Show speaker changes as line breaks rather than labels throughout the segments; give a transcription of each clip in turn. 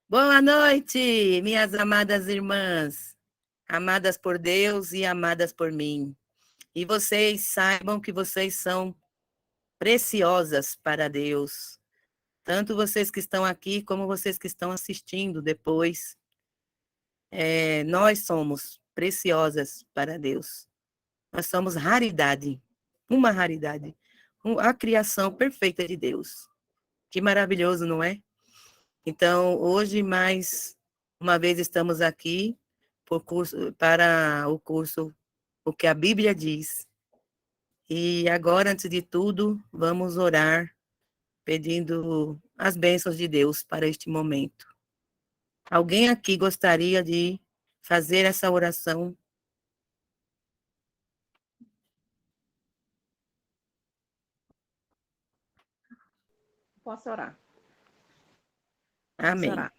Boa noite, minhas amadas irmãs, amadas por Deus e amadas por mim. E vocês saibam que vocês são preciosas para Deus. Tanto vocês que estão aqui, como vocês que estão assistindo depois. Nós somos preciosas para Deus. Nós somos raridade, uma raridade, a criação perfeita de Deus. Que maravilhoso, não é? Então, hoje, mais uma vez, estamos aqui para o curso O que a Bíblia diz. E agora, antes de tudo, vamos orar, pedindo as bênçãos de Deus para este momento. Alguém aqui gostaria de fazer essa oração?
Posso orar? Vamos
Amém.
orar.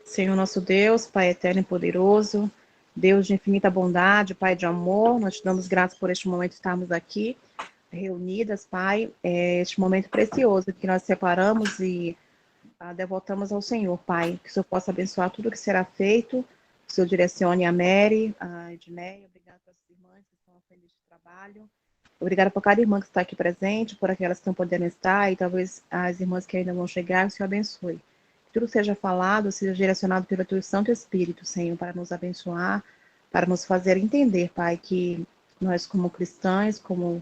Senhor nosso Deus, Pai eterno e poderoso, Deus de infinita bondade, Pai de amor, nós te damos graças por este momento de estarmos aqui reunidas, Pai, este momento precioso que nós separamos e devotamos ao Senhor, Pai, que o Senhor possa abençoar tudo que será feito, que o Senhor direcione a Mary, a Edneia, obrigada pelas irmãs que estão à frente deste trabalho, obrigada por cada irmã que está aqui presente, por aquelas que estão podendo estar e talvez as irmãs que ainda vão chegar, que o Senhor abençoe. Que tudo seja falado, seja direcionado pelo Teu Santo Espírito, Senhor, para nos abençoar, para nos fazer entender, Pai, que nós como cristãs, como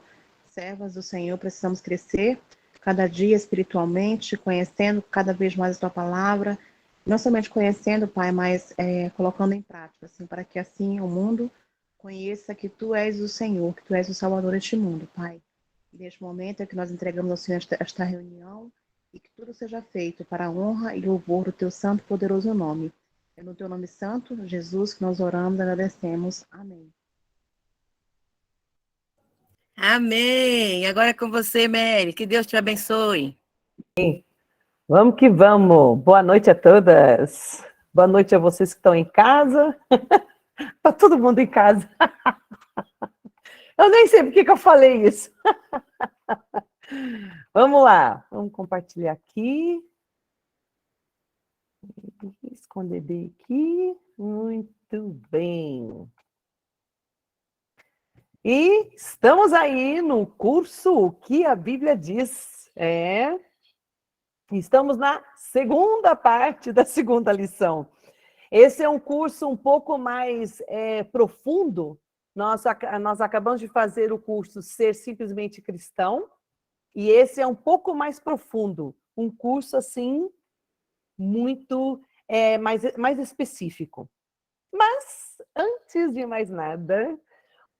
servas do Senhor, precisamos crescer cada dia espiritualmente, conhecendo cada vez mais a Tua palavra, não somente conhecendo, Pai, mas colocando em prática, assim, para que assim o mundo conheça que Tu és o Senhor, que Tu és o Salvador deste mundo, Pai. E neste momento é que nós entregamos ao Senhor esta reunião e que tudo seja feito para a honra e louvor do Teu santo e poderoso nome. É no Teu nome santo, Jesus, que nós oramos e agradecemos. Amém.
Amém. Agora é com você, Mary. Que Deus te abençoe.
Vamos que vamos. Boa noite a todas. Boa noite a vocês que estão em casa. Tá todo mundo em casa. Eu nem sei por que eu falei isso. Vamos lá. Vamos compartilhar aqui. Esconder bem aqui. Muito bem. E estamos aí no curso O que a Bíblia diz. Estamos na segunda parte da segunda lição. Esse é um curso um pouco mais profundo. Nós acabamos de fazer o curso Ser Simplesmente Cristão, e esse é um pouco mais profundo, um curso assim, muito mais específico. Mas, antes de mais nada,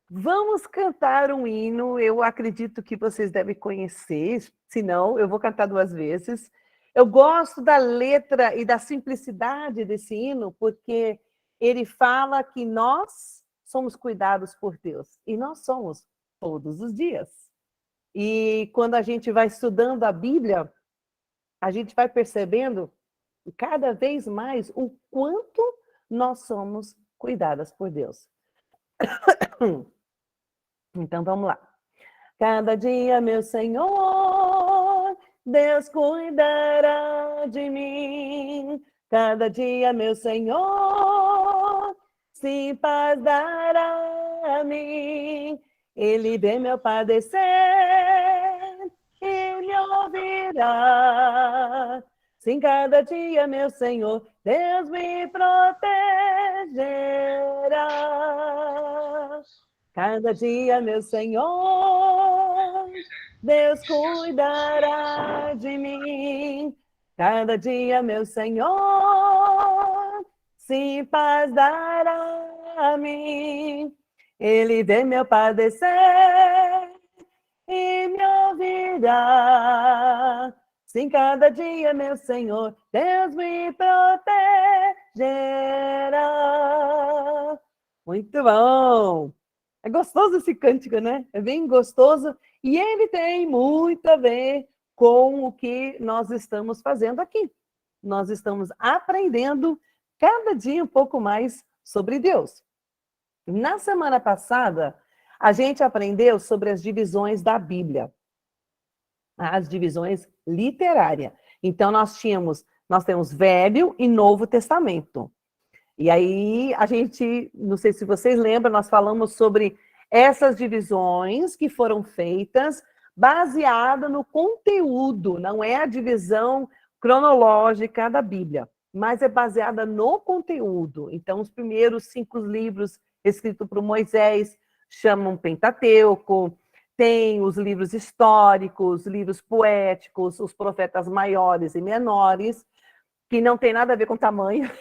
vamos cantar um hino. Eu acredito que vocês devem conhecer, se não, eu vou cantar 2 vezes. Eu gosto da letra e da simplicidade desse hino, porque ele fala que nós somos cuidados por Deus, e nós somos todos os dias. E quando a gente vai estudando a Bíblia, a gente vai percebendo cada vez mais o quanto nós somos cuidadas por Deus. Então, vamos lá. Cada dia, meu Senhor, Deus cuidará de mim. Cada dia, meu Senhor, sim, paz dará a mim. Ele vê meu padecer e me ouvirá. Sim, cada dia, meu Senhor, Deus me protegerá. Cada dia, meu Senhor, Deus cuidará de mim. Cada dia, meu Senhor, sim, paz dará a mim. Ele vê meu padecer e me ouvirá. Sim, cada dia, meu Senhor, Deus me protegerá. Muito bom! É gostoso esse cântico, né? É bem gostoso. E ele tem muito a ver com o que nós estamos fazendo aqui. Nós estamos aprendendo cada dia um pouco mais sobre Deus. Na semana passada, a gente aprendeu sobre as divisões da Bíblia. As divisões literárias. Então, nós tínhamos Nós temos Velho e Novo Testamento. E aí, a gente, não sei se vocês lembram, nós falamos sobre essas divisões que foram feitas baseada no conteúdo, não é a divisão cronológica da Bíblia, mas é baseada no conteúdo. Então, os primeiros 5 livros escritos por Moisés chamam Pentateuco, tem os livros históricos, livros poéticos, os profetas maiores e menores, que não tem nada a ver com tamanho,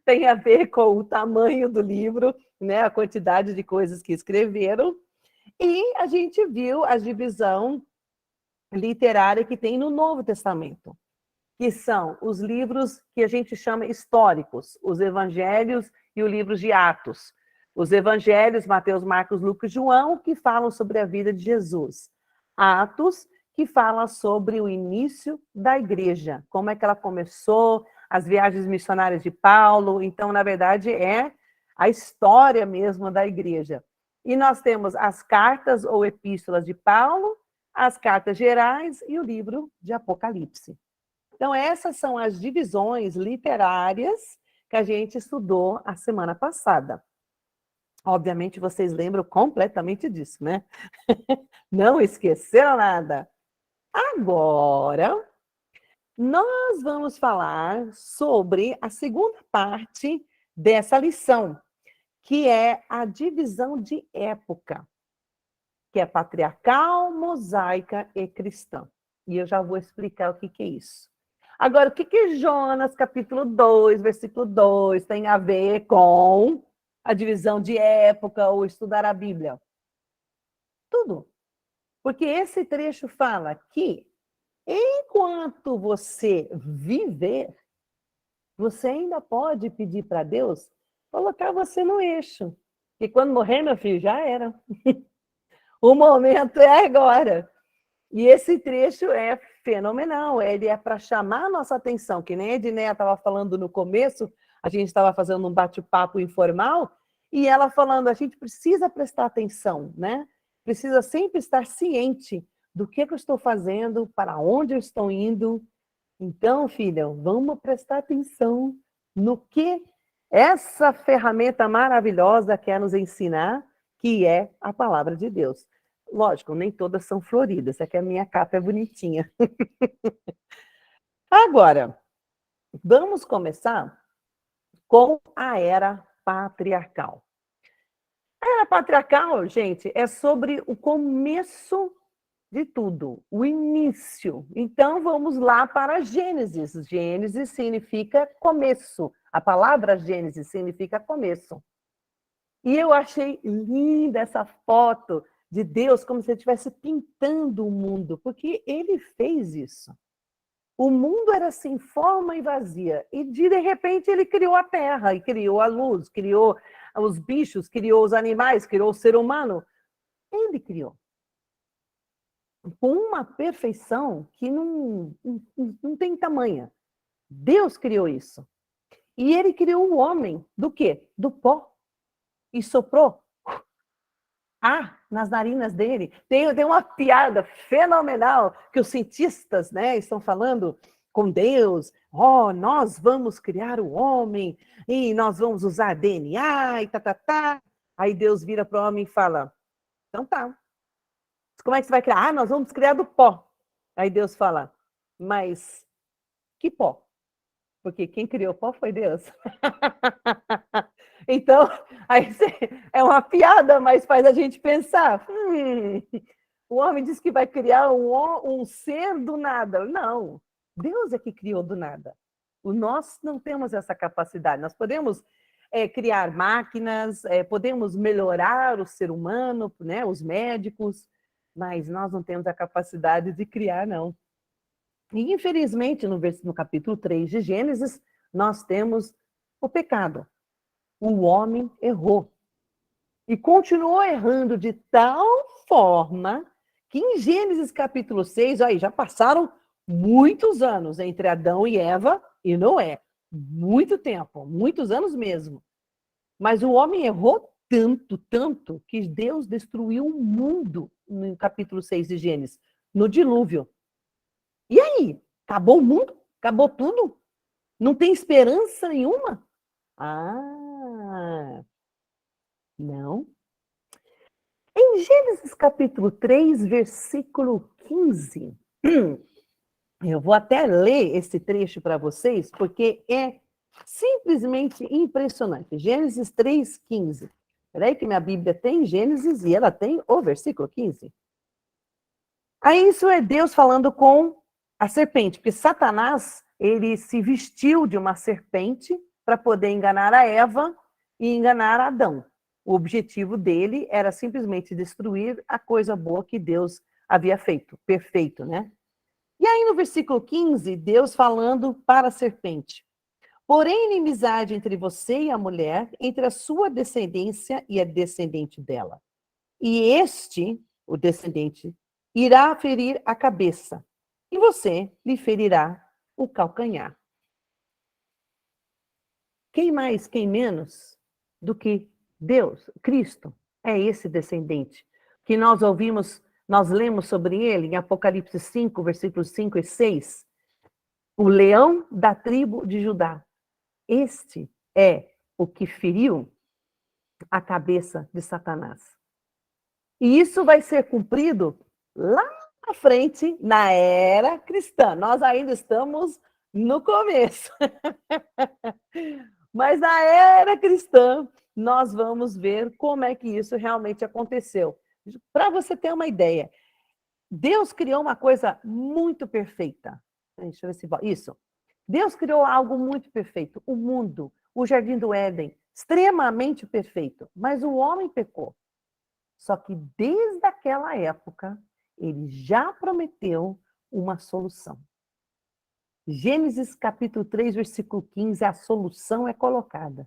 tem a ver com o tamanho do livro, né, a quantidade de coisas que escreveram. E a gente viu a divisão literária que tem no Novo Testamento, que são os livros que a gente chama históricos, os evangelhos e o livro de Atos. Os evangelhos, Mateus, Marcos, Lucas e João, que falam sobre a vida de Jesus. Atos, que fala sobre o início da igreja, como é que ela começou, as viagens missionárias de Paulo. Então, na verdade, é a história mesmo da igreja. E nós temos as cartas ou epístolas de Paulo, as cartas gerais e o livro de Apocalipse. Então, essas são as divisões literárias que a gente estudou a semana passada. Obviamente, vocês lembram completamente disso, né? Não esqueceram nada. Agora, nós vamos falar sobre a segunda parte dessa lição, que é a divisão de época, que é patriarcal, mosaica e cristã. E eu já vou explicar o que é isso. Agora, o que Jonas, capítulo 2, versículo 2, tem a ver com a divisão de época ou estudar a Bíblia? Tudo. Porque esse trecho fala que, enquanto você viver, você ainda pode pedir para Deus colocar você no eixo. E quando morrer, meu filho, já era. O momento é agora. E esse trecho é fenomenal. Ele é para chamar a nossa atenção, que nem a Edneia estava falando no começo, a gente estava fazendo um bate-papo informal, e ela falando, a gente precisa prestar atenção, né? Precisa sempre estar ciente do que eu estou fazendo, para onde eu estou indo. Então, filha, vamos prestar atenção no que essa ferramenta maravilhosa quer nos ensinar, que é a palavra de Deus. Lógico, nem todas são floridas, é que a minha capa é bonitinha. Agora, vamos começar com a era patriarcal. A era patriarcal, gente, é sobre o começo de tudo, o início. Então, vamos lá para Gênesis. Gênesis significa começo. A palavra Gênesis significa começo. E eu achei linda essa foto de Deus, como se ele estivesse pintando o mundo, porque ele fez isso. O mundo era sem forma e vazia, e de repente ele criou a terra, e criou a luz, criou os bichos, criou os animais, criou o ser humano. Ele criou. Com uma perfeição que não tem tamanha. Deus criou isso. E ele criou o homem do quê? Do pó. E soprou ar nas narinas dele. Tem uma piada fenomenal que os cientistas, né, estão falando com Deus. Nós vamos criar o homem e nós vamos usar DNA e tá. Aí Deus vira para o homem e fala, então tá. Como é que você vai criar? Nós vamos criar do pó. Aí Deus fala, mas que pó? Porque quem criou o pó foi Deus. Então, aí é uma piada, mas faz a gente pensar. O homem diz que vai criar um ser do nada. Não, Deus é que criou do nada. Nós não temos essa capacidade. Nós podemos criar máquinas, podemos melhorar o ser humano, né, os médicos, mas nós não temos a capacidade de criar, não. E, infelizmente, no capítulo 3 de Gênesis, nós temos o pecado. O homem errou. E continuou errando de tal forma que em Gênesis capítulo 6, aí já passaram muitos anos entre Adão e Eva e Noé. Muito tempo, muitos anos mesmo. Mas o homem errou tanto, que Deus destruiu o mundo no capítulo 6 de Gênesis, no dilúvio. E aí? Acabou o mundo? Acabou tudo? Não tem esperança nenhuma? Ah, não. Em Gênesis capítulo 3, versículo 15, eu vou até ler esse trecho para vocês, porque é simplesmente impressionante. Gênesis 3, 15. Espera aí que minha Bíblia tem Gênesis e ela tem o versículo 15. Aí isso é Deus falando com a serpente, porque Satanás, ele se vestiu de uma serpente para poder enganar a Eva e enganar Adão. O objetivo dele era simplesmente destruir a coisa boa que Deus havia feito, perfeito, né? E aí no versículo 15, Deus falando para a serpente: porém, inimizade entre você e a mulher, entre a sua descendência e a descendente dela. E este, o descendente, irá ferir a cabeça, e você lhe ferirá o calcanhar. Quem mais, quem menos do que Deus, Cristo, é esse descendente que nós ouvimos, nós lemos sobre ele em Apocalipse 5, versículos 5 e 6. O leão da tribo de Judá. Este é o que feriu a cabeça de Satanás. E isso vai ser cumprido lá na frente, na era cristã. Nós ainda estamos no começo. Mas na era cristã, nós vamos ver como é que isso realmente aconteceu. Para você ter uma ideia, Deus criou uma coisa muito perfeita. Deixa eu ver se... Isso. Deus criou algo muito perfeito, o mundo, o Jardim do Éden, extremamente perfeito. Mas o homem pecou. Só que desde aquela época, ele já prometeu uma solução. Gênesis capítulo 3, versículo 15, a solução é colocada.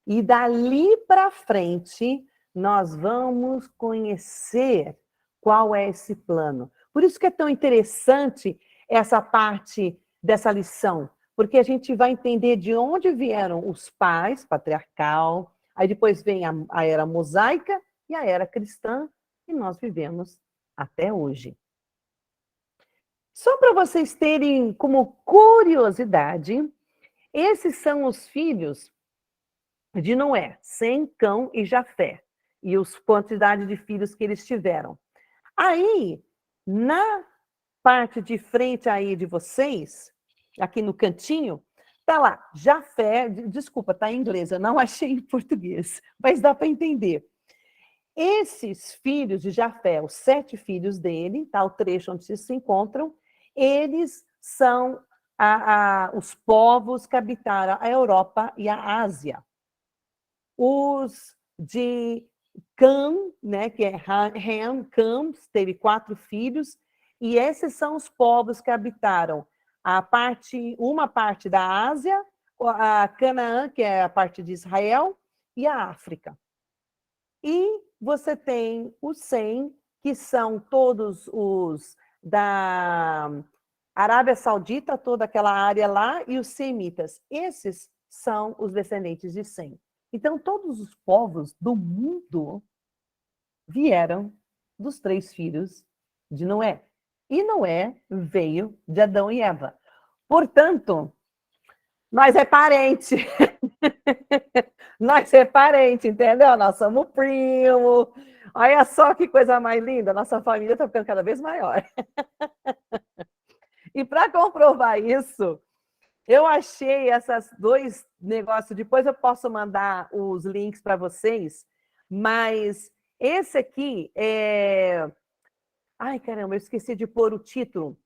E dali para frente, nós vamos conhecer qual é esse plano. Por isso que é tão interessante essa parte dessa lição, porque a gente vai entender de onde vieram os pais, patriarcal, aí depois vem a era mosaica e a era cristã, que nós vivemos até hoje. Só para vocês terem como curiosidade, esses são os filhos de Noé, Sem, Cão e Jafé, e a quantidade de filhos que eles tiveram. Aí, na parte de frente aí de vocês, aqui no cantinho, tá lá, Jafé, desculpa, tá em inglês, eu não achei em português, mas dá para entender. Esses filhos de Jafé, os 7 filhos dele, tá, o trecho onde se encontram, eles são os povos que habitaram a Europa e a Ásia. Os de Cam, né, que é Ham, Cam, teve 4 filhos, e esses são os povos que habitaram uma parte da Ásia, a Canaã, que é a parte de Israel, e a África. E você tem os Sem, que são todos os da Arábia Saudita, toda aquela área lá, e os semitas. Esses são os descendentes de Sem. Então, todos os povos do mundo vieram dos 3 filhos de Noé. E Noé veio de Adão e Eva. Portanto, nós é parente. Nós é parente, entendeu? Nós somos primo. Olha só que coisa mais linda. Nossa família está ficando cada vez maior. E para comprovar isso, eu achei esses 2 negócios. Depois eu posso mandar os links para vocês. Mas esse aqui é... Ai, caramba, eu esqueci de pôr o título.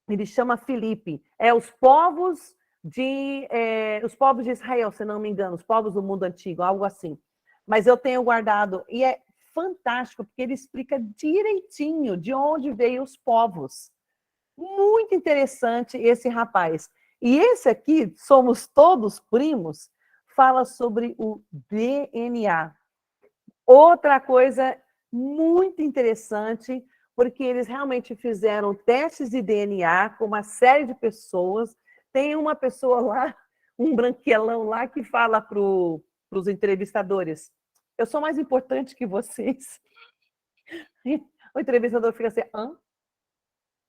Ele chama Filipe. É os povos de Israel, se não me engano, os povos do mundo antigo, algo assim. Mas eu tenho guardado, e é fantástico, porque ele explica direitinho de onde veio os povos. Muito interessante esse rapaz. E esse aqui, Somos Todos Primos, fala sobre o DNA. Outra coisa muito interessante, porque eles realmente fizeram testes de DNA com uma série de pessoas. Tem uma pessoa lá, um branquelão lá, que fala para os entrevistadores: eu sou mais importante que vocês. O entrevistador fica assim, hã?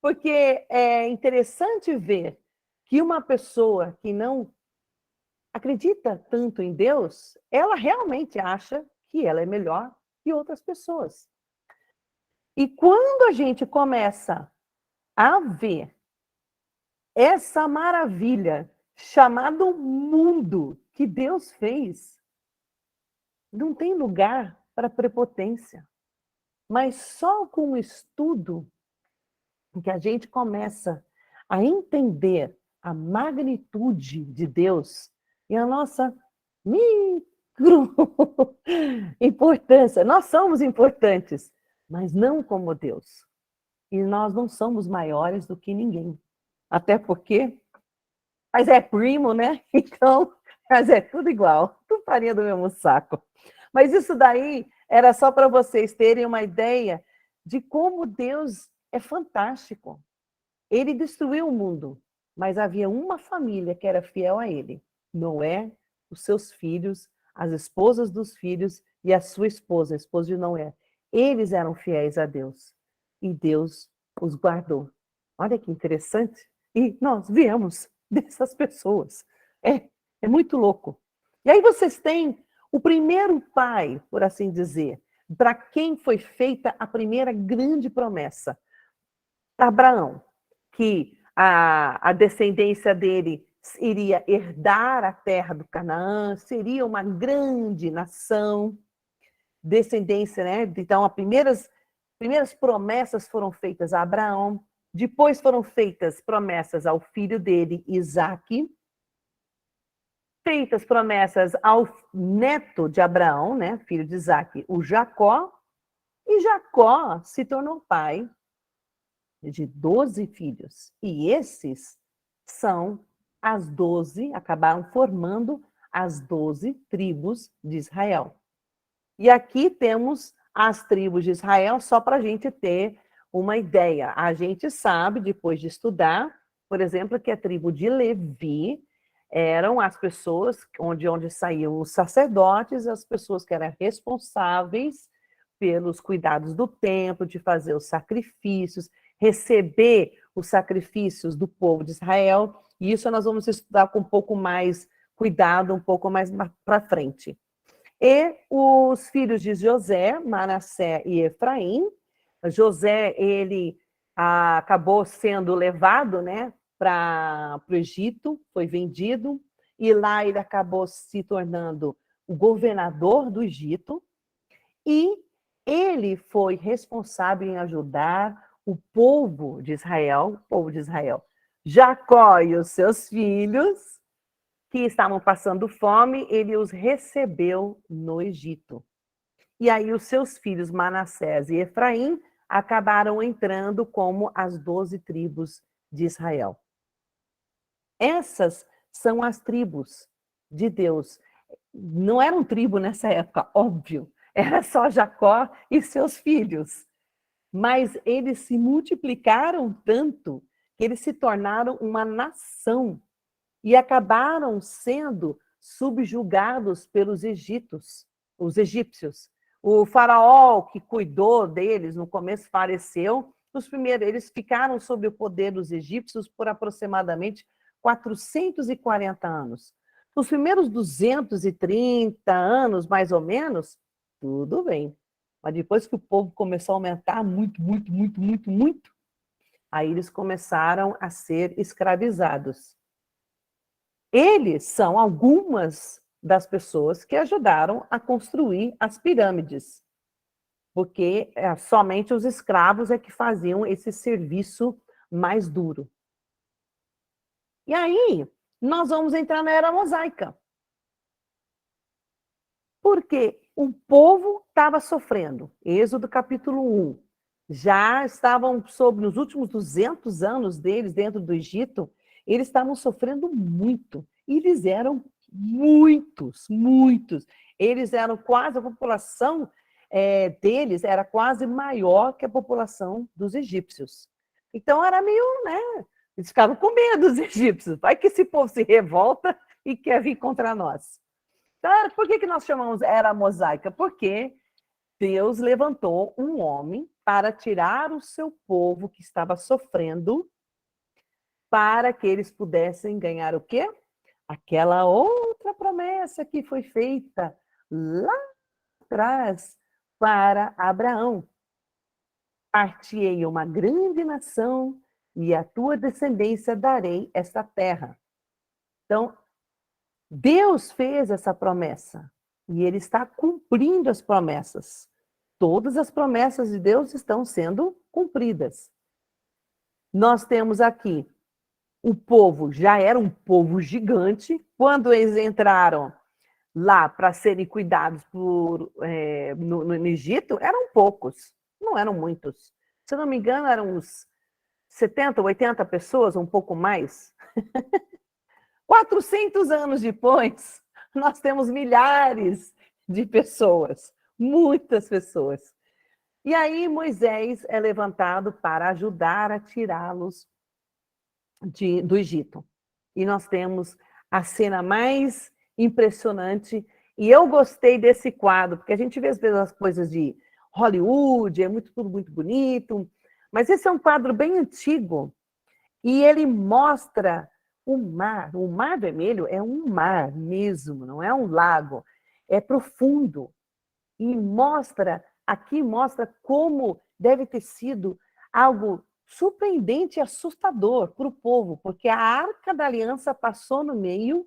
Porque é interessante ver que uma pessoa que não acredita tanto em Deus, ela realmente acha que ela é melhor que outras pessoas. E quando a gente começa a ver essa maravilha chamada mundo que Deus fez, não tem lugar para prepotência. Mas só com o estudo que a gente começa a entender a magnitude de Deus e a nossa micro importância. Nós somos importantes, mas não como Deus. E nós não somos maiores do que ninguém. Até porque, mas é primo, né? Então, mas é tudo igual, tudo farinha do mesmo saco. Mas isso daí era só para vocês terem uma ideia de como Deus é fantástico. Ele destruiu o mundo, mas havia uma família que era fiel a ele. Noé, os seus filhos, as esposas dos filhos e a sua esposa, a esposa de Noé. Eles eram fiéis a Deus. E Deus os guardou. Olha que interessante. E nós viemos dessas pessoas. É muito louco. E aí vocês têm o primeiro pai, por assim dizer, para quem foi feita a primeira grande promessa. Abraão, que a descendência dele iria herdar a terra do Canaã, seria uma grande nação, descendência, né? Então, as primeiras promessas foram feitas a Abraão, depois foram feitas promessas ao filho dele, Isaque, feitas promessas ao neto de Abraão, né, filho de Isaque, o Jacó, e Jacó se tornou pai de 12 filhos. E esses são as 12, acabaram formando as 12 tribos de Israel. E aqui temos as tribos de Israel, só para a gente ter uma ideia. A gente sabe, depois de estudar, por exemplo, que a tribo de Levi eram as pessoas onde saíam os sacerdotes, as pessoas que eram responsáveis pelos cuidados do templo, de fazer os sacrifícios, receber os sacrifícios do povo de Israel. E isso nós vamos estudar com um pouco mais cuidado, um pouco mais para frente. E os filhos de José, Manassés e Efraim. José, ele acabou sendo levado, né, para o Egito, foi vendido, e lá ele acabou se tornando o governador do Egito, e ele foi responsável em ajudar o povo de Israel, Jacó e os seus filhos, que estavam passando fome, ele os recebeu no Egito. E aí os seus filhos, Manassés e Efraim, acabaram entrando como as 12 tribos de Israel. Essas são as tribos de Deus. Não eram tribo nessa época, óbvio. Era só Jacó e seus filhos. Mas eles se multiplicaram tanto que eles se tornaram uma nação e acabaram sendo subjugados pelos os egípcios. O faraó que cuidou deles no começo faleceu. Eles ficaram sob o poder dos egípcios por aproximadamente 440 anos. Nos primeiros 230 anos, mais ou menos, tudo bem. Mas depois que o povo começou a aumentar muito, aí eles começaram a ser escravizados. Eles são algumas das pessoas que ajudaram a construir as pirâmides, porque somente os escravos é que faziam esse serviço mais duro. E aí, nós vamos entrar na Era Mosaica. Porque o povo estava sofrendo. Êxodo capítulo 1. Já estavam nos últimos 200 anos deles dentro do Egito, eles estavam sofrendo muito. E eles eram muitos. Eles eram quase, a população deles era quase maior que a população dos egípcios. Então era meio, né? Eles ficavam com medo dos egípcios. Vai que esse povo se revolta e quer vir contra nós. Então, por que nós chamamos Era Mosaica? Porque Deus levantou um homem para tirar o seu povo que estava sofrendo, para que eles pudessem ganhar o quê? Aquela outra promessa que foi feita lá atrás para Abraão. Partirei uma grande nação e à tua descendência darei esta terra. Então, Deus fez essa promessa e ele está cumprindo as promessas. Todas as promessas de Deus estão sendo cumpridas. Nós temos aqui o povo, já era um povo gigante. Quando eles entraram lá para serem cuidados no Egito, eram poucos, não eram muitos. Se eu não me engano, eram uns 70, 80 pessoas, um pouco mais. 400 anos depois, nós temos milhares de pessoas, muitas pessoas. E aí Moisés é levantado para ajudar a tirá-los do Egito. E nós temos a cena mais impressionante. E eu gostei desse quadro, porque a gente vê às vezes as coisas de Hollywood, é tudo muito bonito, mas esse é um quadro bem antigo. E ele mostra o mar. O Mar Vermelho é um mar mesmo, não é um lago. É profundo. E mostra como deve ter sido algo surpreendente e assustador para o povo, porque a Arca da Aliança passou no meio,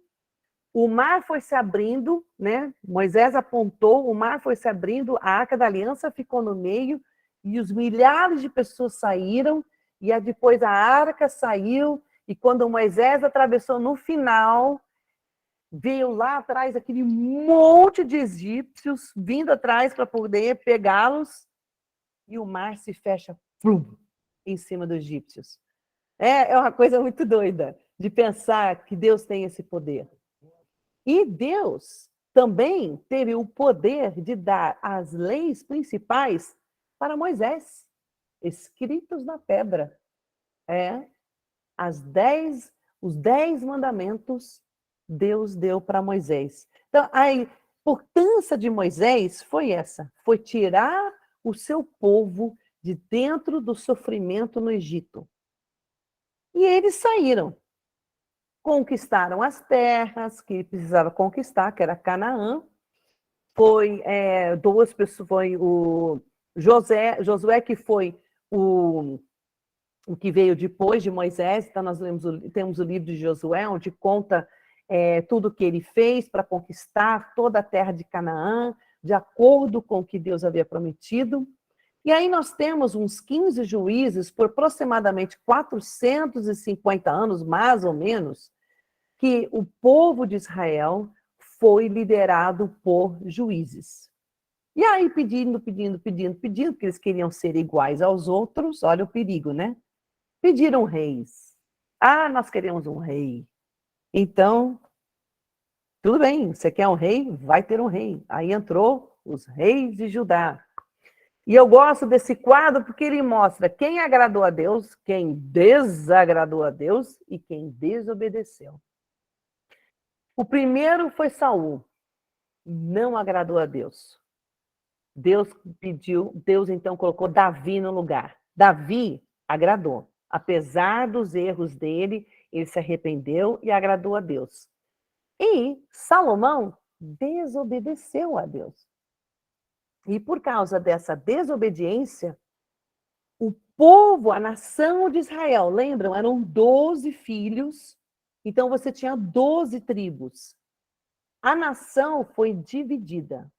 o mar foi se abrindo, né? Moisés apontou, o mar foi se abrindo, a Arca da Aliança ficou no meio, e os milhares de pessoas saíram, e depois a arca saiu, e quando Moisés atravessou no final, veio lá atrás aquele monte de egípcios vindo atrás para poder pegá-los, e o mar se fecha em cima dos egípcios. É uma coisa muito doida de pensar que Deus tem esse poder. E Deus também teve o poder de dar as leis principais para Moisés, escritos na pedra. Os 10 mandamentos Deus deu para Moisés. Então, a importância de Moisés foi essa, foi tirar o seu povo de dentro do sofrimento no Egito. E eles saíram, conquistaram as terras que precisava conquistar, que era Canaã. Foi duas pessoas, foi o Josué que foi o que veio depois de Moisés. Então nós temos o livro de Josué, onde conta tudo o que ele fez para conquistar toda a terra de Canaã, de acordo com o que Deus havia prometido. E aí nós temos uns 15 juízes, por aproximadamente 450 anos, mais ou menos, que o povo de Israel foi liderado por juízes. E aí pedindo, porque eles queriam ser iguais aos outros, olha o perigo, né? Pediram reis. Ah, nós queremos um rei. Então, tudo bem, você quer um rei? Vai ter um rei. Aí entrou os reis de Judá. E eu gosto desse quadro porque ele mostra quem agradou a Deus, quem desagradou a Deus e quem desobedeceu. O primeiro foi Saul, não agradou a Deus. Deus então colocou Davi no lugar. Davi agradou. Apesar dos erros dele, ele se arrependeu e agradou a Deus. E Salomão desobedeceu a Deus. E por causa dessa desobediência, o povo, a nação de Israel, lembram? Eram 12 filhos, então você tinha 12 tribos. A nação foi dividida.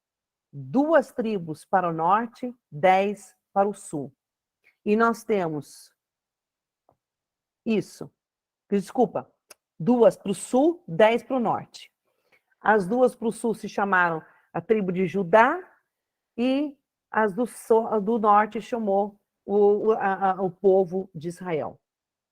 2 tribos para o norte, 10 para o sul. E nós temos 2 para o sul, 10 para o norte. As 2 para o sul se chamaram a tribo de Judá, e as do norte chamou o povo de Israel.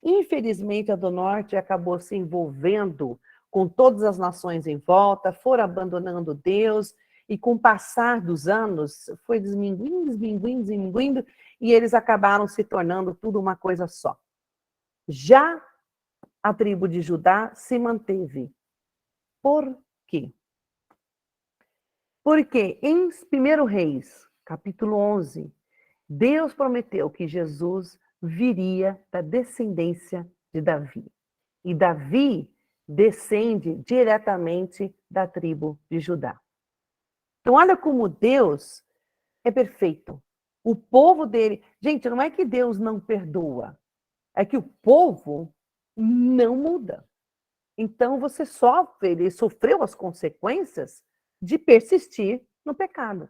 Infelizmente, a do norte acabou se envolvendo com todas as nações em volta, foram abandonando Deus, e com o passar dos anos, foi desminguindo, e eles acabaram se tornando tudo uma coisa só. Já a tribo de Judá se manteve. Por quê? Porque em 1 Reis, capítulo 11, Deus prometeu que Jesus viria da descendência de Davi. E Davi descende diretamente da tribo de Judá. Então, olha como Deus é perfeito. O povo dele... Gente, não é que Deus não perdoa. É que o povo não muda. Então, ele sofreu as consequências de persistir no pecado.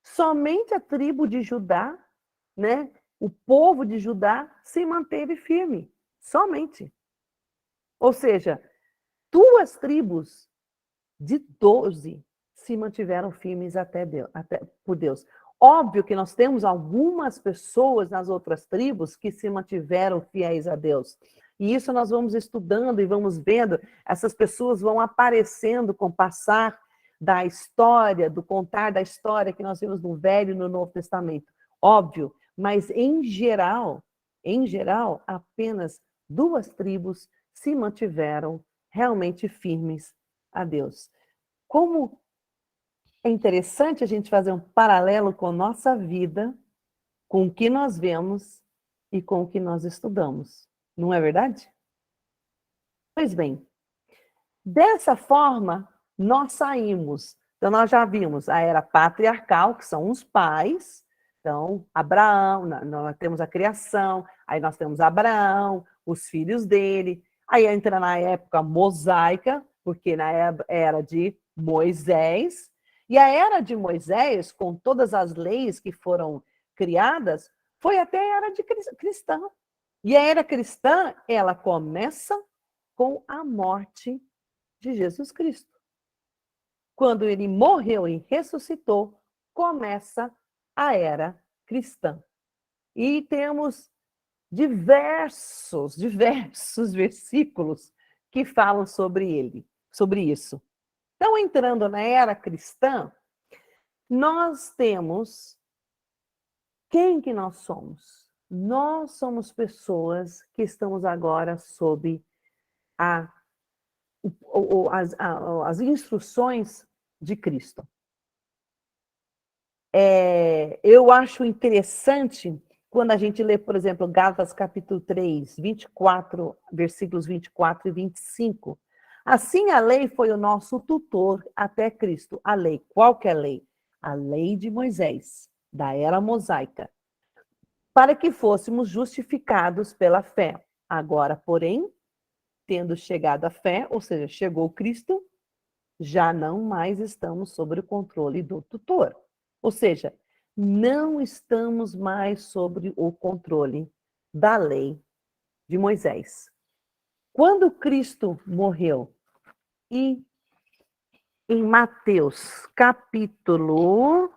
Somente a tribo de Judá, né, o povo de Judá, se manteve firme. Somente. Ou seja, 2 tribos de 12 se mantiveram firmes até por Deus. Óbvio que nós temos algumas pessoas nas outras tribos que se mantiveram fiéis a Deus. E isso nós vamos estudando e vamos vendo, essas pessoas vão aparecendo com o passar da história, do contar da história que nós vemos no Velho e no Novo Testamento. Óbvio, mas em geral, apenas 2 tribos se mantiveram realmente firmes a Deus. Como é interessante a gente fazer um paralelo com a nossa vida, com o que nós vemos e com o que nós estudamos. Não é verdade? Pois bem, dessa forma, nós saímos. Então, nós já vimos a era patriarcal, que são os pais. Então, Abraão, nós temos a criação, aí nós temos Abraão, os filhos dele. Aí entra na época mosaica, porque na era de Moisés. E a era de Moisés, com todas as leis que foram criadas, foi até a era de cristã. E a era cristã, ela começa com a morte de Jesus Cristo. Quando ele morreu e ressuscitou, começa a era cristã. E temos diversos versículos que falam sobre isso. Então, entrando na era cristã, nós temos quem que nós somos? Nós somos pessoas que estamos agora sob as instruções de Cristo. Eu acho interessante quando a gente lê, por exemplo, Gálatas capítulo 3, 24, versículos 24 e 25. Assim a lei foi o nosso tutor até Cristo. A lei, qual que é a lei? A lei de Moisés, da era mosaica, para que fôssemos justificados pela fé. Agora, porém, tendo chegado a fé, ou seja, chegou Cristo, já não mais estamos sob o controle do tutor. Ou seja, não estamos mais sob o controle da lei de Moisés. Quando Cristo morreu, e em Mateus capítulo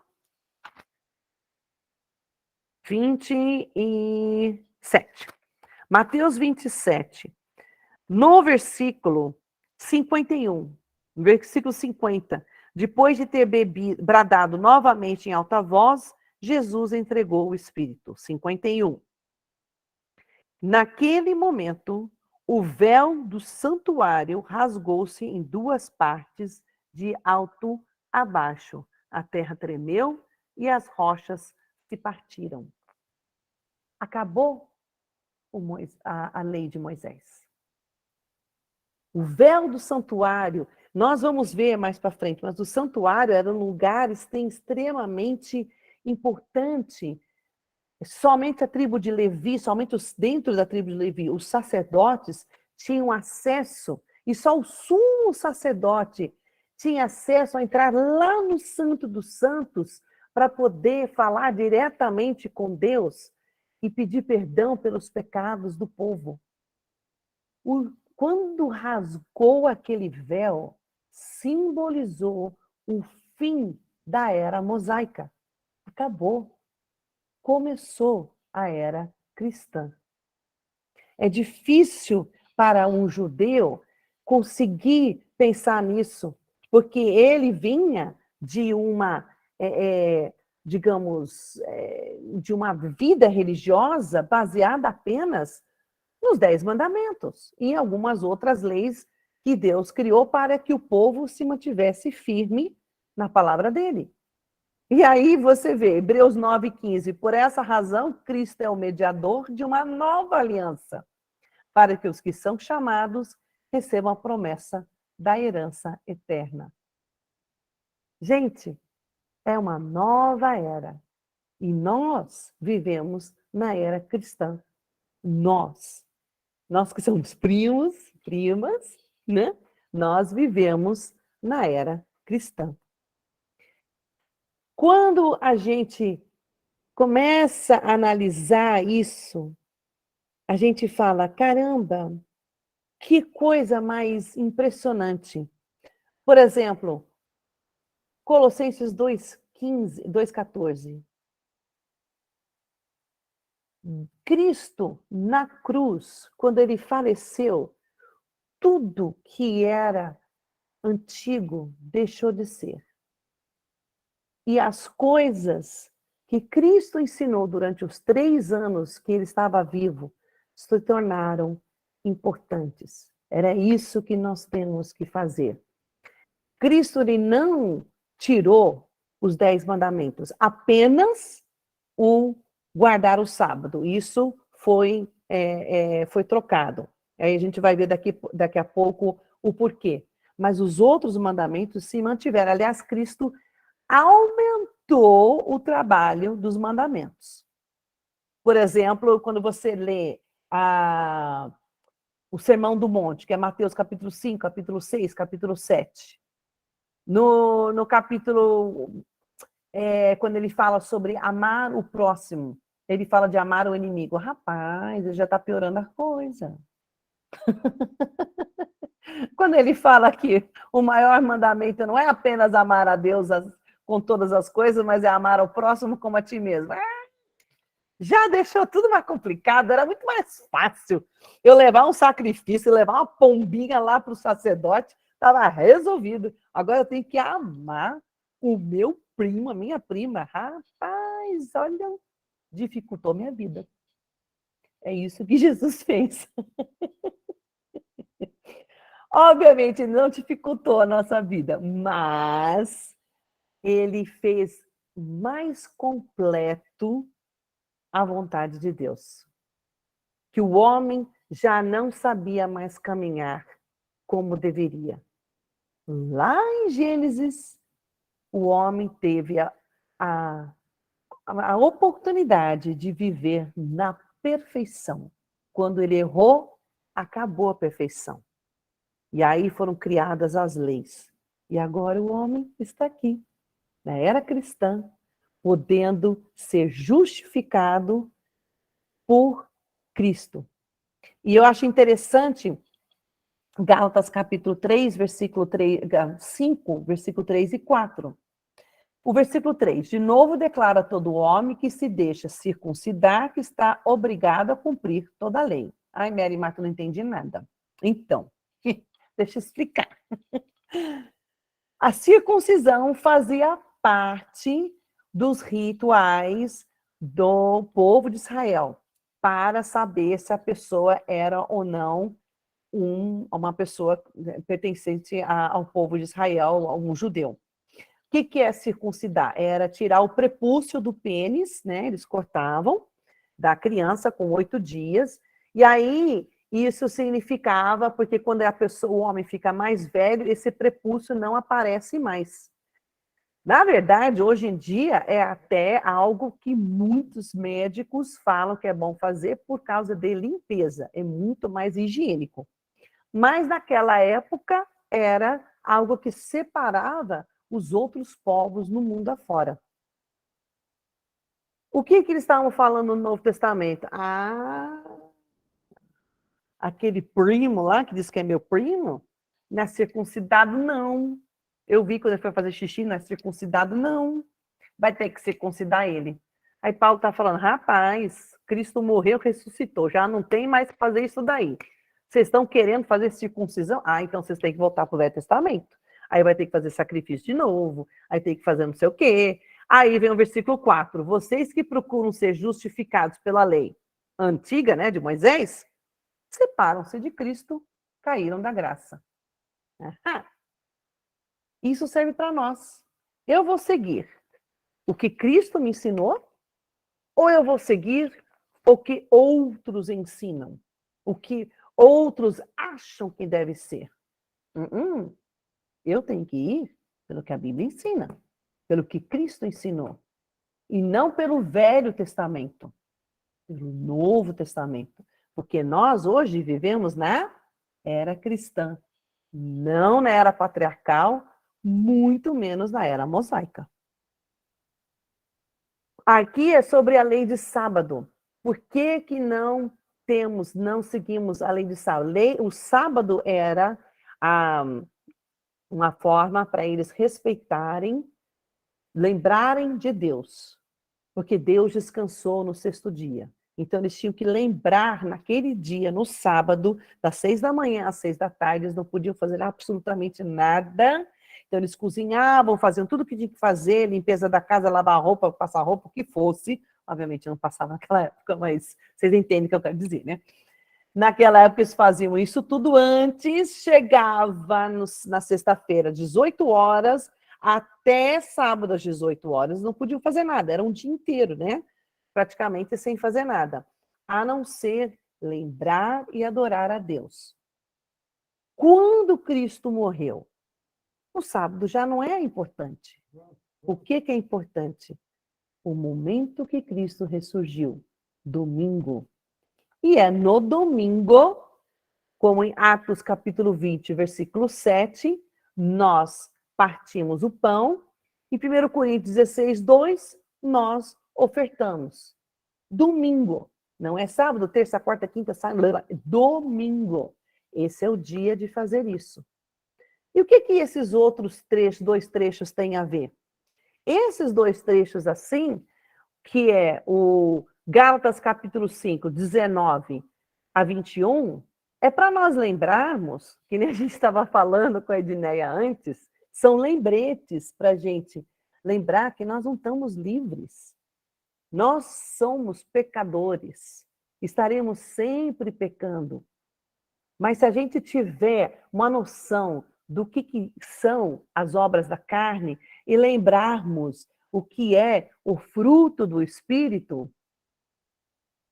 27. Mateus 27. No versículo 51, versículo 50, depois de ter bradado novamente em alta voz, Jesus entregou o Espírito. 51. Naquele momento, o véu do santuário rasgou-se em 2 partes, de alto a baixo. A terra tremeu e as rochas se partiram. Acabou a lei de Moisés. O véu do santuário, nós vamos ver mais para frente, mas o santuário era um lugar extremamente importante. Somente a tribo de Levi, dentro da tribo de Levi, os sacerdotes tinham acesso, e só o sumo sacerdote tinha acesso a entrar lá no Santo dos Santos para poder falar diretamente com Deus e pedir perdão pelos pecados do povo. Quando rasgou aquele véu, simbolizou o fim da era mosaica. Acabou. Começou a era cristã. É difícil para um judeu conseguir pensar nisso, porque ele vinha de uma, de uma vida religiosa baseada apenas nos 10 mandamentos e em algumas outras leis que Deus criou para que o povo se mantivesse firme na palavra dele. E aí você vê, Hebreus 9:15, por essa razão, Cristo é o mediador de uma nova aliança, para que os que são chamados recebam a promessa da herança eterna. Gente, é uma nova era. E nós vivemos na era cristã. Nós que somos primos, primas, né? Nós vivemos na era cristã. Quando a gente começa a analisar isso, a gente fala, caramba, que coisa mais impressionante. Por exemplo, Colossenses 2:15, 2:14. Cristo, na cruz, quando ele faleceu, tudo que era antigo deixou de ser. E as coisas que Cristo ensinou durante os 3 anos que ele estava vivo se tornaram importantes. Era isso que nós temos que fazer. Cristo ele não tirou os 10 mandamentos, apenas o guardar o sábado. Isso foi trocado. Aí a gente vai ver daqui a pouco o porquê. Mas os outros mandamentos se mantiveram. Aliás, Cristo aumentou o trabalho dos mandamentos. Por exemplo, quando você lê o Sermão do Monte, que é Mateus capítulo 5, capítulo 6, capítulo 7. No capítulo, quando ele fala sobre amar o próximo, ele fala de amar o inimigo. Rapaz, ele já está piorando a coisa. Quando ele fala que o maior mandamento não é apenas amar a Deus com todas as coisas, mas é amar ao próximo como a ti mesmo. Já deixou tudo mais complicado, era muito mais fácil eu levar um sacrifício, levar uma pombinha lá para o sacerdote, estava resolvido. Agora eu tenho que amar o meu primo, a minha prima. Rapaz, olha, dificultou minha vida. É isso que Jesus fez. Obviamente, não dificultou a nossa vida, mas ele fez mais completo a vontade de Deus. Que o homem já não sabia mais caminhar como deveria. Lá em Gênesis, o homem teve a oportunidade de viver na perfeição. Quando ele errou, acabou a perfeição. E aí foram criadas as leis. E agora o homem está aqui, na era cristã, podendo ser justificado por Cristo. E eu acho interessante Gálatas capítulo 3, versículo 5, versículo 3 e 4. O versículo 3, de novo declara todo homem que se deixa circuncidar, que está obrigado a cumprir toda a lei. Ai, Mary Marta, não entendi nada. Então, deixa eu explicar. A circuncisão fazia parte dos rituais do povo de Israel, para saber se a pessoa era ou não uma pessoa pertencente ao povo de Israel, a um judeu. O que é circuncidar? Era tirar o prepúcio do pênis, né? Eles cortavam da criança com 8 dias, e aí isso significava, porque quando o homem fica mais velho, esse prepúcio não aparece mais. Na verdade, hoje em dia, é até algo que muitos médicos falam que é bom fazer por causa de limpeza, é muito mais higiênico. Mas naquela época era algo que separava os outros povos no mundo afora. O que eles estavam falando no Novo Testamento? Aquele primo lá, que diz que é meu primo, não é circuncidado, não. Eu vi quando ele foi fazer xixi, não é circuncidado, não. Vai ter que circuncidar ele. Aí Paulo está falando, rapaz, Cristo morreu, ressuscitou, já não tem mais que fazer isso daí. Vocês estão querendo fazer circuncisão? Então vocês têm que voltar para o Velho Testamento. Aí vai ter que fazer sacrifício de novo, aí tem que fazer não sei o quê. Aí vem o versículo 4. Vocês que procuram ser justificados pela lei antiga, né, de Moisés, separam-se de Cristo, caíram da graça. Isso serve para nós. Eu vou seguir o que Cristo me ensinou ou eu vou seguir o que outros ensinam? O que outros acham que deve ser. Eu tenho que ir pelo que a Bíblia ensina, pelo que Cristo ensinou, e não pelo Velho Testamento, pelo Novo Testamento, porque nós hoje vivemos na era cristã, não na era patriarcal, muito menos na era mosaica. Aqui é sobre a lei de sábado. Por que que não seguimos a lei de sábado? O sábado era uma forma para eles respeitarem, lembrarem de Deus, porque Deus descansou no sexto dia. Então, eles tinham que lembrar naquele dia, no sábado, das 6 da manhã às 6 da tarde, eles não podiam fazer absolutamente nada. Então, eles cozinhavam, faziam tudo o que tinha que fazer, limpeza da casa, lavar roupa, passar roupa, o que fosse. Obviamente, não passava naquela época, mas vocês entendem o que eu quero dizer, né? Naquela época, eles faziam isso tudo antes, chegava na sexta-feira, 18 horas, até sábado, às 18 horas, não podiam fazer nada, era um dia inteiro, né? Praticamente sem fazer nada, a não ser lembrar e adorar a Deus. Quando Cristo morreu, o sábado já não é importante. O que é importante? O momento que Cristo ressurgiu, domingo. E é no domingo, como em Atos capítulo 20, versículo 7, nós partimos o pão, e 1 Coríntios 16, 2, nós ofertamos. Domingo, não é sábado, terça, quarta, quinta, sábado, domingo. Esse é o dia de fazer isso. E o que esses outros dois trechos têm a ver? Esses dois trechos assim, que é o Gálatas capítulo 5, 19 a 21, é para nós lembrarmos, que nem a gente estava falando com a Edneia antes, são lembretes para a gente lembrar que nós não estamos livres. Nós somos pecadores, estaremos sempre pecando. Mas se a gente tiver uma noção do que são as obras da carne e lembrarmos o que é o fruto do Espírito,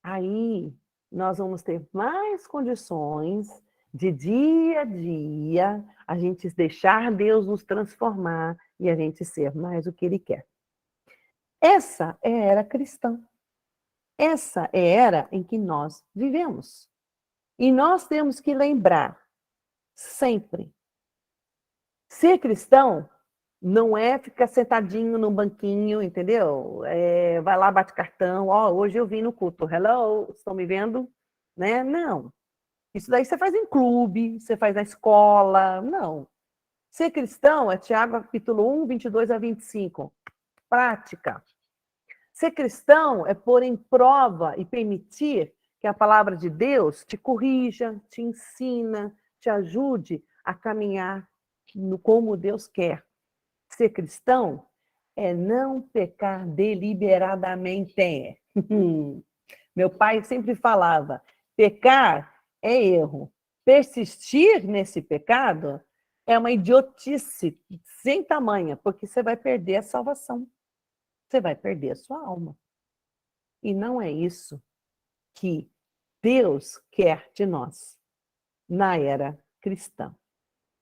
aí nós vamos ter mais condições de dia a dia a gente deixar Deus nos transformar e a gente ser mais o que Ele quer. Essa é a era cristã. Essa é a era em que nós vivemos. E nós temos que lembrar sempre. Ser cristão não é ficar sentadinho no banquinho, entendeu? Vai lá, bate cartão. Hoje eu vim no culto. Hello, estão me vendo? Né? Não. Isso daí você faz em clube, você faz na escola. Não. Ser cristão é Tiago capítulo 1, 22 a 25. Prática. Ser cristão é pôr em prova e permitir que a palavra de Deus te corrija, te ensina, te ajude a caminhar como Deus quer. Ser cristão é não pecar deliberadamente. Meu pai sempre falava, pecar é erro. Persistir nesse pecado é uma idiotice sem tamanha, porque você vai perder a salvação. Você vai perder a sua alma. E não é isso que Deus quer de nós na era cristã.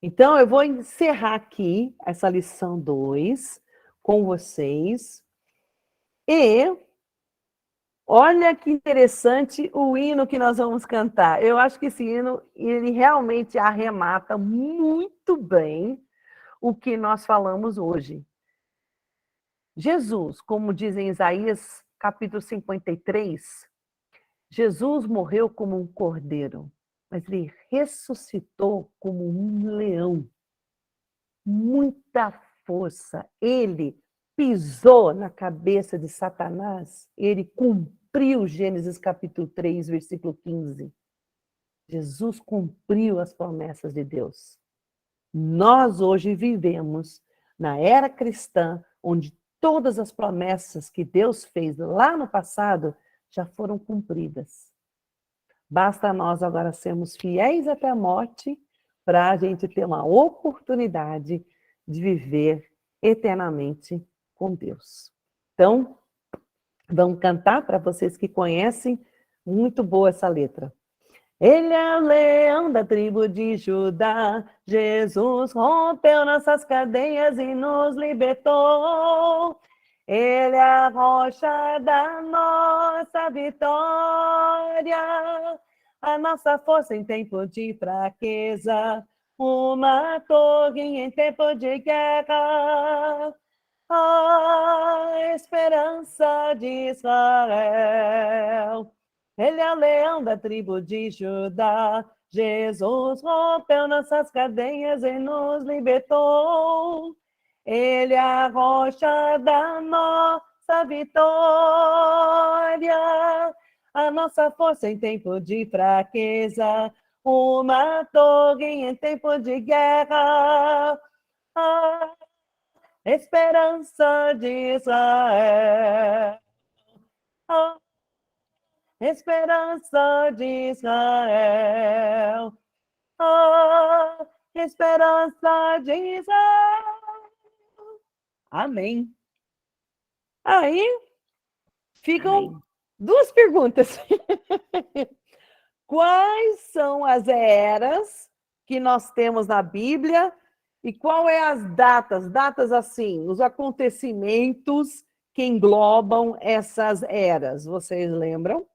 Então, eu vou encerrar aqui essa lição 2 com vocês. E olha que interessante o hino que nós vamos cantar. Eu acho que esse hino, ele realmente arremata muito bem o que nós falamos hoje. Jesus, como diz em Isaías capítulo 53, Jesus morreu como um cordeiro, mas ele ressuscitou como um leão. Muita força. Ele pisou na cabeça de Satanás. Ele cumpriu Gênesis capítulo 3, versículo 15. Jesus cumpriu as promessas de Deus. Nós hoje vivemos na era cristã, onde todas as promessas que Deus fez lá no passado já foram cumpridas. Basta nós agora sermos fiéis até a morte para a gente ter uma oportunidade de viver eternamente com Deus. Então, vamos cantar para vocês que conhecem, muito boa essa letra. Ele é o leão da tribo de Judá. Jesus rompeu nossas cadeias e nos libertou. Ele é a rocha da nossa vitória, a nossa força em tempo de fraqueza, uma torre em tempo de guerra, a esperança de Israel. Ele é o leão da tribo de Judá. Jesus rompeu nossas cadeias e nos libertou. Ele é a rocha da nossa vitória, a nossa força em tempo de fraqueza, uma torre em tempo de guerra, a esperança de Israel. A esperança de Israel. A esperança de Israel. Amém. Aí ficam
Amém.
duas perguntas. Quais são as eras que nós temos na Bíblia e qual é as datas? Datas assim, os acontecimentos que englobam essas eras. Vocês lembram?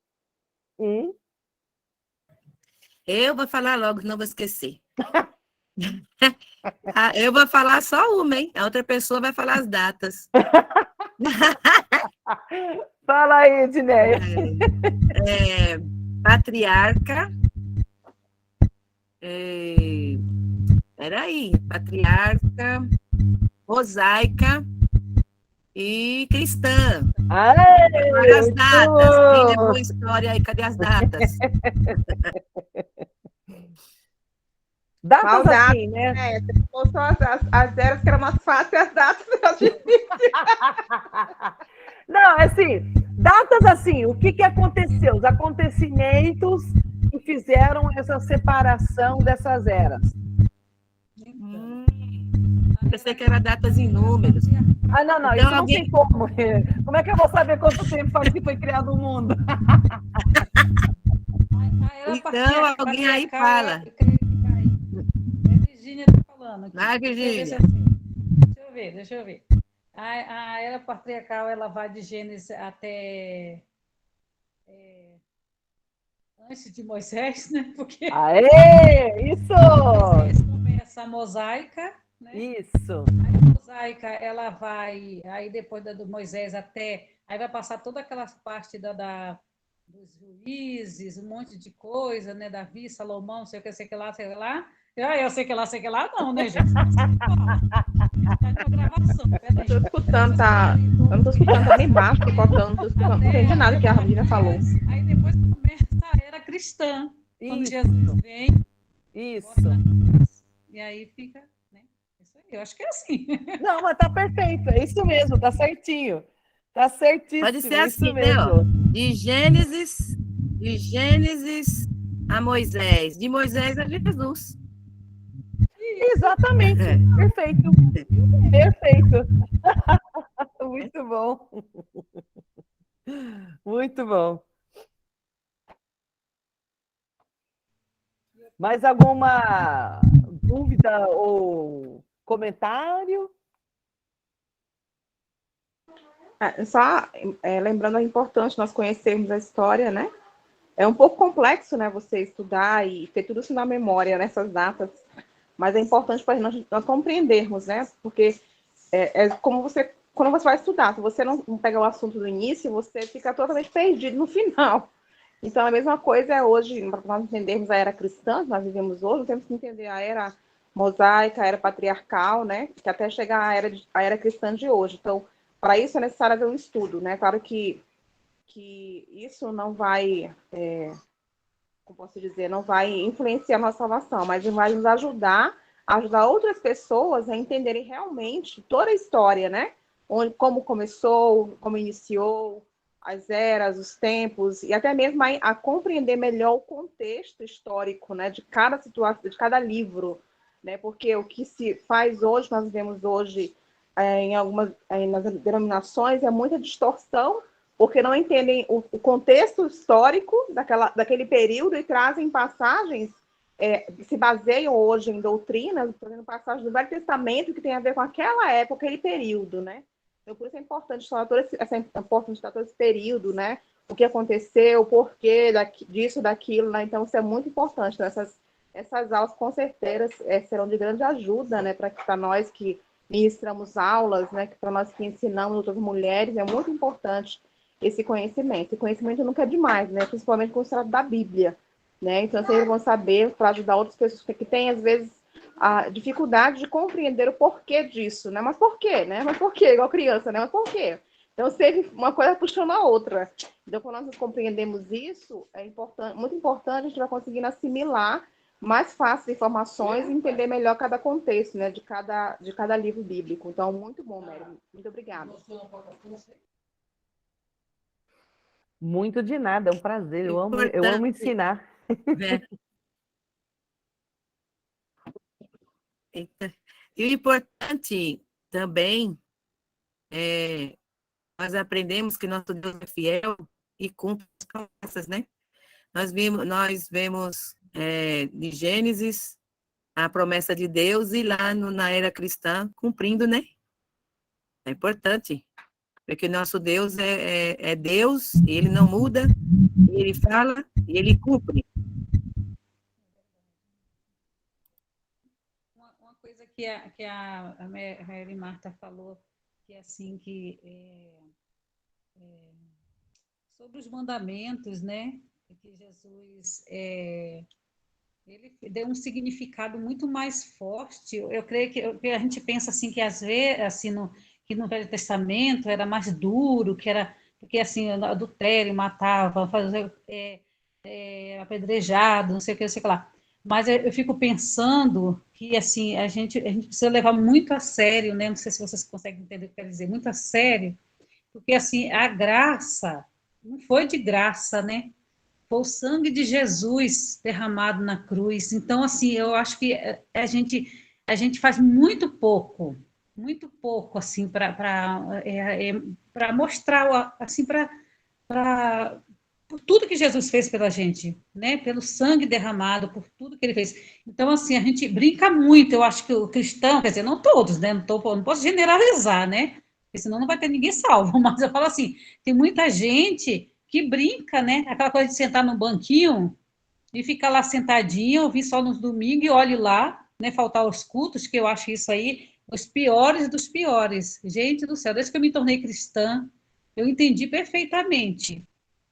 Eu vou falar logo, não vou esquecer. Eu vou falar só uma, hein? A outra pessoa vai falar as datas.
Fala aí, Edneia.
Patriarca. Peraí. Patriarca, mosaica e cristã. Agora as datas. Quem levou a história aí? Cadê as datas?
Datas assim, né?
Você falou só as eras que eram mais fáceis, as datas eram difíceis.
Não, assim, datas assim, o que aconteceu? Os acontecimentos que fizeram essa separação dessas eras.
Pensei que era datas em números.
Ah, não,
então,
isso não tem como. Como é que eu vou saber quanto tempo faz que foi criado o mundo?
Então, alguém aí fala.
Virgínia está falando.
Vai, Virgínia.
Deixa eu ver. A era patriarcal, ela vai de Gênesis até antes de Moisés, né? Porque
Aê! Isso!
Moisés começa a mosaica, né?
Isso.
Aí a mosaica, ela vai, aí depois do Moisés até, aí vai passar toda aquela parte dos juízes, um monte de coisa, né? Davi, Salomão, sei o que, sei que lá, sei lá. Eu sei que lá, não, né, gente? Tá numa gravação, peraí.
Estou escutando, tá? Eu não estou escutando, tá bem baixo, picotando, não entendi nada que a Virgínia falou.
Aí depois começa a era cristã, quando Jesus vem.
Isso.
E aí fica, né? Isso aí, eu acho que é assim.
Não, mas tá perfeito, é isso mesmo, tá certinho. Tá certíssimo.
Pode ser assim,
mesmo.
Né? De Gênesis a Moisés, de Moisés a Jesus.
Exatamente, perfeito. Perfeito. Muito bom. Muito bom. Mais alguma dúvida ou comentário?
Só lembrando, é importante nós conhecermos a história, né? É um pouco complexo, né, você estudar e ter tudo isso na memória, nessas datas, mas é importante para nós compreendermos, né? Porque como quando você vai estudar, se você não pega o assunto do início, você fica totalmente perdido no final. Então, a mesma coisa é hoje, para nós entendermos a era cristã que nós vivemos hoje, nós temos que entender a era mosaica, a era patriarcal, né? Que até chegar à era cristã de hoje. Então, para isso é necessário haver um estudo, né? Claro que isso não vai, como posso dizer, não vai influenciar a nossa salvação, mas vai nos ajudar a ajudar outras pessoas a entenderem realmente toda a história, né? Como começou, como iniciou, as eras, os tempos, e até mesmo a compreender melhor o contexto histórico, né, de cada situação, de cada livro, né? Porque o que se faz hoje, nós vemos hoje nas denominações, é muita distorção porque não entendem o contexto histórico daquele período e trazem passagens que se baseiam hoje em doutrinas, trazendo passagens do Velho Testamento que tem a ver com aquela época, aquele período, né? Então, por isso é importante estudar todo esse período, né? O que aconteceu, o porquê disso, daquilo, né? Então, isso é muito importante. Né? Essas aulas, com certeza, serão de grande ajuda, né? Para nós que ministramos aulas, né? Para nós que ensinamos outras mulheres, é muito importante esse conhecimento. E conhecimento nunca é demais, né? Principalmente com o estudo da Bíblia, né? Então, vocês vão saber para ajudar outras pessoas que têm, às vezes, a dificuldade de compreender o porquê disso, né? Mas por quê, né? Mas por quê? Igual criança, né? Mas por quê? Então, sempre uma coisa puxando a outra. Então, quando nós compreendemos isso, é importante, muito importante, a gente vai conseguindo assimilar mais fácil informações e entender melhor cada contexto, né? De cada livro bíblico. Então, muito bom, Mary. Muito obrigada.
Muito de nada, é um prazer. Eu amo ensinar.
Né? E o importante também é nós aprendemos que nosso Deus é fiel e cumpre as promessas, né? Nós vemos de Gênesis a promessa de Deus e lá na era cristã cumprindo, né? É importante, porque nosso Deus é Deus, e Ele não muda, Ele fala e Ele cumpre.
Uma coisa que a Mary Marta falou, que é assim, sobre os mandamentos, né? Que Jesus ele deu um significado muito mais forte. Eu creio que a gente pensa assim que às vezes assim que no Velho Testamento era mais duro, que era porque assim adultério, matava, fazer apedrejado, não sei o que lá. Mas eu fico pensando que assim a gente precisa levar muito a sério, né? Não sei se vocês conseguem entender o que eu quero dizer, muito a sério, porque assim a graça não foi de graça, né? Foi o sangue de Jesus derramado na cruz. Então, assim, eu acho que a gente faz muito pouco, assim, para mostrar, assim, por tudo que Jesus fez pela gente, né? Pelo sangue derramado, por tudo que ele fez. Então, assim, a gente brinca muito. Eu acho que o cristão, quer dizer, não todos, né? Não posso generalizar, né? Porque senão não vai ter ninguém salvo. Mas eu falo assim, tem muita gente que brinca, né? Aquela coisa de sentar no banquinho e ficar lá sentadinho, ouvir só nos domingos e olhe lá, né? Faltar os cultos, que eu acho isso aí os piores dos piores. Gente do céu, desde que eu me tornei cristã, eu entendi perfeitamente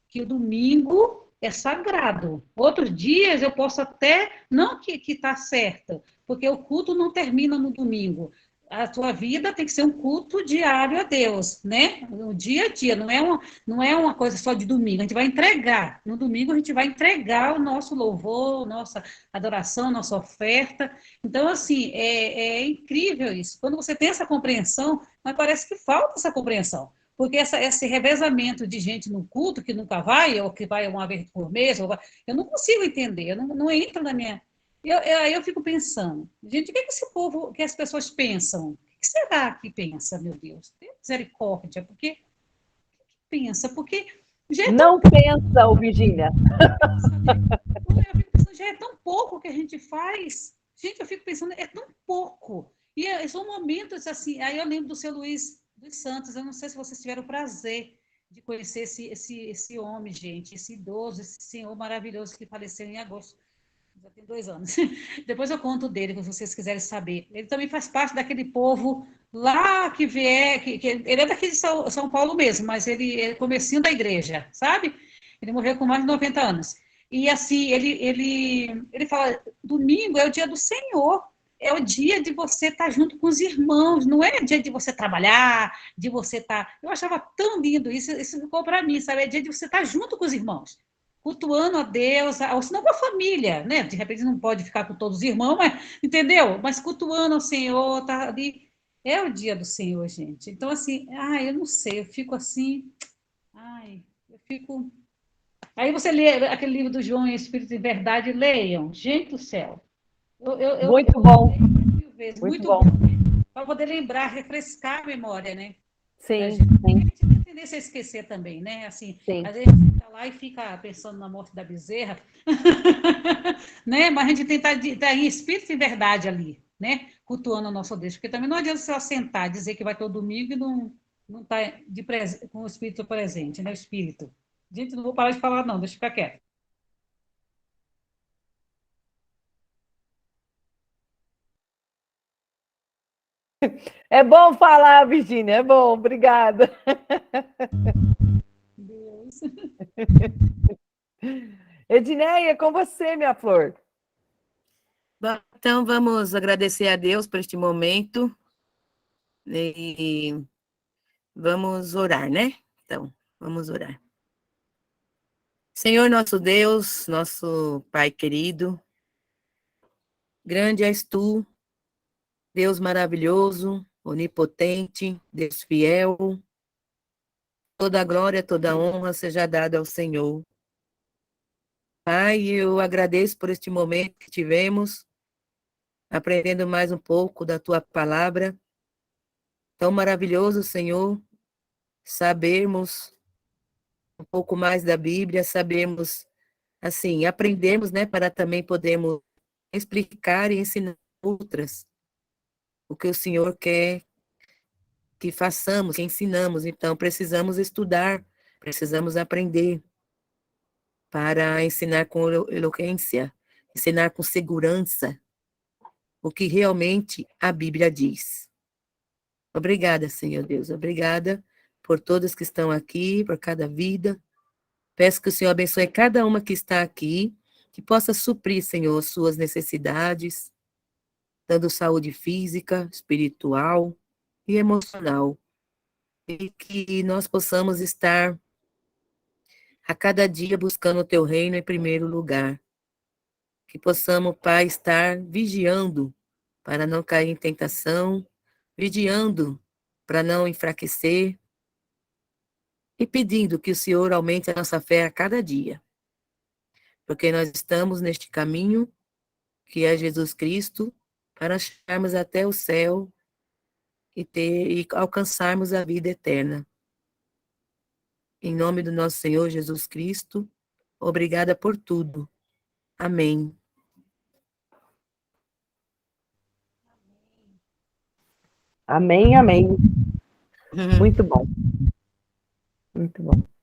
que o domingo é sagrado. Outros dias eu posso até, não que está certo, porque o culto não termina no domingo. A tua vida tem que ser um culto diário a Deus, né? No dia a dia, não é uma coisa só de domingo. A gente vai entregar. No domingo a gente vai entregar o nosso louvor, nossa adoração, nossa oferta. Então, assim, é incrível isso. Quando você tem essa compreensão, mas parece que falta essa compreensão. Porque esse revezamento de gente no culto que nunca vai, ou que vai uma vez por mês, eu não consigo entender, eu não entro na minha. Aí eu fico pensando, gente, o que esse povo, o que as pessoas pensam? O que será que pensa, meu Deus? Tem misericórdia, porque o que pensa? Porque já
não pensa, Virgínia.
Eu fico pensando, já é tão pouco que a gente faz. Gente, eu fico pensando, é tão pouco. E são momentos assim. Aí eu lembro do seu Luiz dos Santos. Eu não sei se vocês tiveram o prazer de conhecer esse homem, gente, esse idoso, esse senhor maravilhoso que faleceu em agosto. Já tem 2 anos. Depois eu conto dele, se vocês quiserem saber. Ele também faz parte daquele povo lá que vier, ele é daqui de São Paulo mesmo, mas ele é comecinho da igreja, sabe? Ele morreu com mais de 90 anos. E assim, ele fala, domingo é o dia do Senhor, é o dia de você estar junto com os irmãos, não é dia de você trabalhar, de você estar... Eu achava tão lindo isso ficou para mim, sabe? É dia de você estar junto com os irmãos, cultuando a Deus, ou senão com a família, né? De repente não pode ficar com todos os irmãos, mas, entendeu? Mas cultuando ao Senhor, tá ali. É o dia do Senhor, gente. Então, assim, eu não sei, eu fico assim, eu fico... Aí você lê aquele livro do João Espírito e Verdade, leiam. Gente do céu.
Muito bom.
Muito bom. Para poder lembrar, refrescar a memória, né?
Sim,
sim. A gente tendência a esquecer também, né? Assim,
Sim.
às vezes a gente está lá e fica pensando na morte da bezerra, né? Mas a gente tenta estar em espírito e verdade ali, né? Cultuando o nosso Deus, porque também não adianta você sentar, dizer que vai todo domingo e não tá com o espírito presente, né? O espírito. Gente, não vou parar de falar, não, deixa eu ficar quieto.
É bom falar, Virgínia, é bom, obrigada.
Deus.
Edneia, é com você, minha flor.
Bom, então, vamos agradecer a Deus por este momento e vamos orar, né? Então, vamos orar. Senhor nosso Deus, nosso Pai querido, grande és tu, Deus maravilhoso, onipotente, Deus fiel, toda a glória, toda a honra seja dada ao Senhor. Pai, eu agradeço por este momento que tivemos, aprendendo mais um pouco da tua palavra. Tão maravilhoso, Senhor, sabermos um pouco mais da Bíblia, sabermos, assim, aprendermos, né, para também podermos explicar e ensinar outras o que o Senhor quer que façamos, que ensinamos. Então, precisamos estudar, precisamos aprender para ensinar com eloquência, ensinar com segurança o que realmente a Bíblia diz. Obrigada, Senhor Deus, obrigada por todos que estão aqui, por cada vida. Peço que o Senhor abençoe cada uma que está aqui, que possa suprir, Senhor, suas necessidades, dando saúde física, espiritual e emocional. E que nós possamos estar a cada dia buscando o teu reino em primeiro lugar. Que possamos, Pai, estar vigiando para não cair em tentação, vigiando para não enfraquecer e pedindo que o Senhor aumente a nossa fé a cada dia. Porque nós estamos neste caminho que é Jesus Cristo para chegarmos até o céu e alcançarmos a vida eterna. Em nome do nosso Senhor Jesus Cristo, obrigada por tudo. Amém.
Amém, amém. Muito bom. Muito bom.